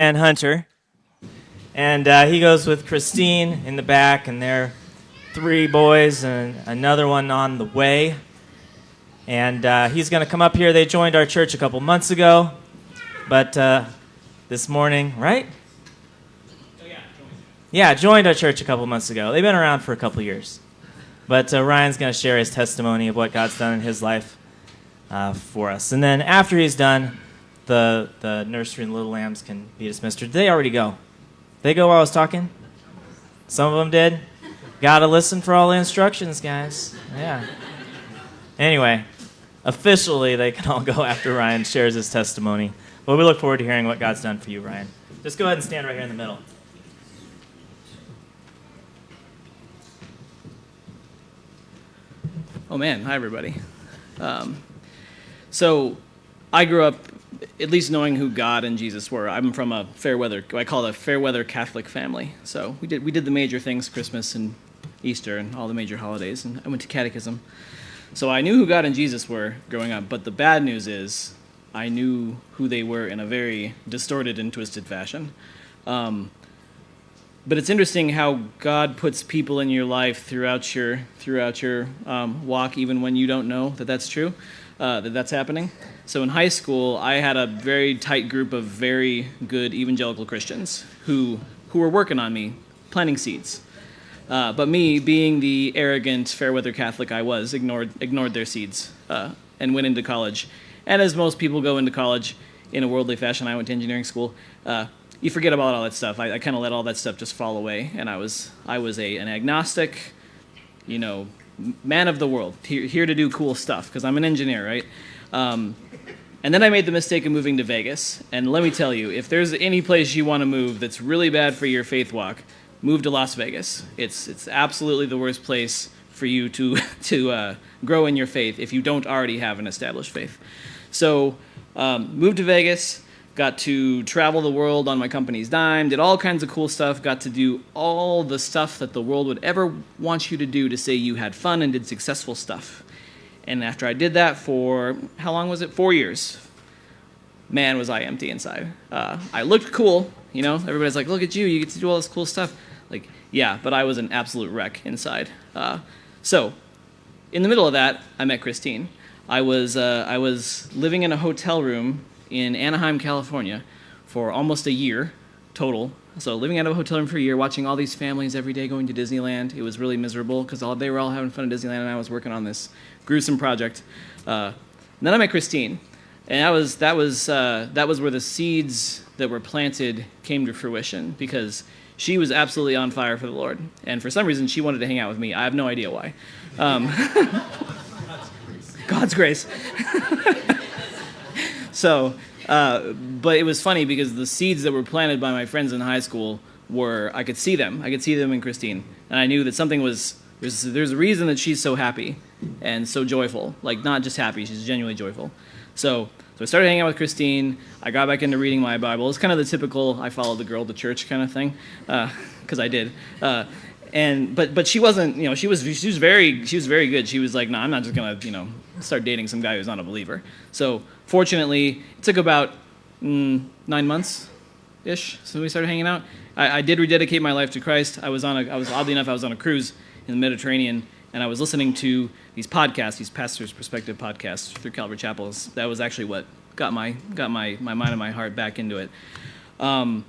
and Hunter. And he goes with Christine in the back, and there are 3 boys and another one on the way. And he's going to come up here. They joined our church a couple months ago, but this morning, right? Yeah, joined our church a couple months ago. They've been around for a couple years. But Ryan's going to share his testimony of what God's done in his life for us. And then after he's done, the nursery and Little Lambs can be dismissed. Or did they already go? Did they go while I was talking? Some of them did? Got to listen for all the instructions, guys. Yeah. Anyway, officially they can all go after Ryan shares his testimony. But we look forward to hearing what God's done for you, Ryan. Just go ahead and stand right here in the middle. Oh man, hi everybody. So I grew up at least knowing who God and Jesus were. I'm from a I call it a fair weather Catholic family. So we did the major things, Christmas and Easter and all the major holidays, and I went to catechism. So I knew who God and Jesus were growing up, but the bad news is I knew who they were in a very distorted and twisted fashion. But it's interesting how God puts people in your life throughout your walk, even when you don't know that that's true, that's happening. So in high school, I had a very tight group of very good evangelical Christians who were working on me, planting seeds. But me, being the arrogant, fair-weather Catholic I was, ignored their seeds and went into college. And as most people go into college in a worldly fashion, I went to engineering school. You forget about all that stuff. I kind of let all that stuff just fall away, and I was an agnostic, man of the world, here to do cool stuff because I'm an engineer, right? And then I made the mistake of moving to Vegas, and let me tell you, if there's any place you want to move that's really bad for your faith walk, move to Las Vegas. It's absolutely the worst place for you to grow in your faith if you don't already have an established faith. So moved to Vegas. Got to travel the world on my company's dime, did all kinds of cool stuff, got to do all the stuff that the world would ever want you to do to say you had fun and did successful stuff. And after I did that for, how long was it? 4 years. Man, was I empty inside. I looked cool, everybody's like, look at you get to do all this cool stuff. Like, yeah, but I was an absolute wreck inside. So, in the middle of that, I met Christine. I was living in a hotel room in Anaheim, California, for almost a year total. So living out of a hotel room for a year, watching all these families every day going to Disneyland. It was really miserable because they were all having fun at Disneyland, and I was working on this gruesome project. And then I met Christine, and that was where the seeds that were planted came to fruition because she was absolutely on fire for the Lord, and for some reason she wanted to hang out with me. I have no idea why. God's grace. So, but it was funny because the seeds that were planted by my friends in high school I could see them. I could see them in Christine. And I knew that there's a reason that she's so happy and so joyful. Like, not just happy, she's genuinely joyful. So I started hanging out with Christine. I got back into reading my Bible. It's kind of the typical, I followed the girl to church kind of thing, because I did. But she wasn't, she was very good. She was like, no, I'm not just gonna, start dating some guy who's not a believer. So fortunately, it took about 9 months-ish since we started hanging out. I did rededicate my life to Christ. Oddly enough, I was on a cruise in the Mediterranean, and I was listening to these podcasts, these pastors' perspective podcasts through Calvary Chapels. That was actually what got my mind and my heart back into it. And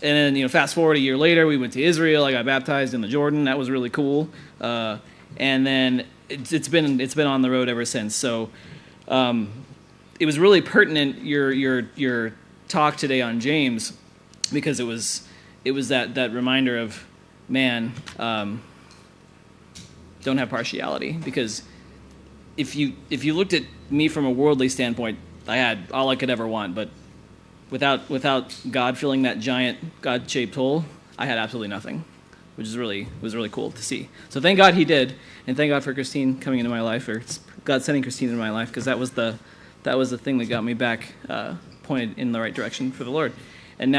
then, fast forward a year later, we went to Israel. I got baptized in the Jordan. That was really cool. And then it's been on the road ever since. So it was really pertinent your talk today on James, because it was that reminder of, man, don't have partiality. Because if you looked at me from a worldly standpoint, I had all I could ever want, but without God filling that giant God-shaped hole, I had absolutely nothing, which was really cool to see. So thank God He did, and thank God for Christine coming into my life, or God sending Christine into my life, because that was the thing that got me back pointed in the right direction for the Lord. And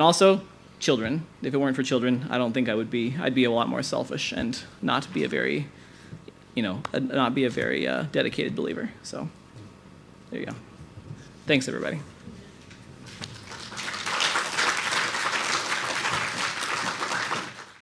also children. If it weren't for children, I don't think I'd be a lot more selfish and not be a very dedicated believer. So there you go. Thanks, everybody.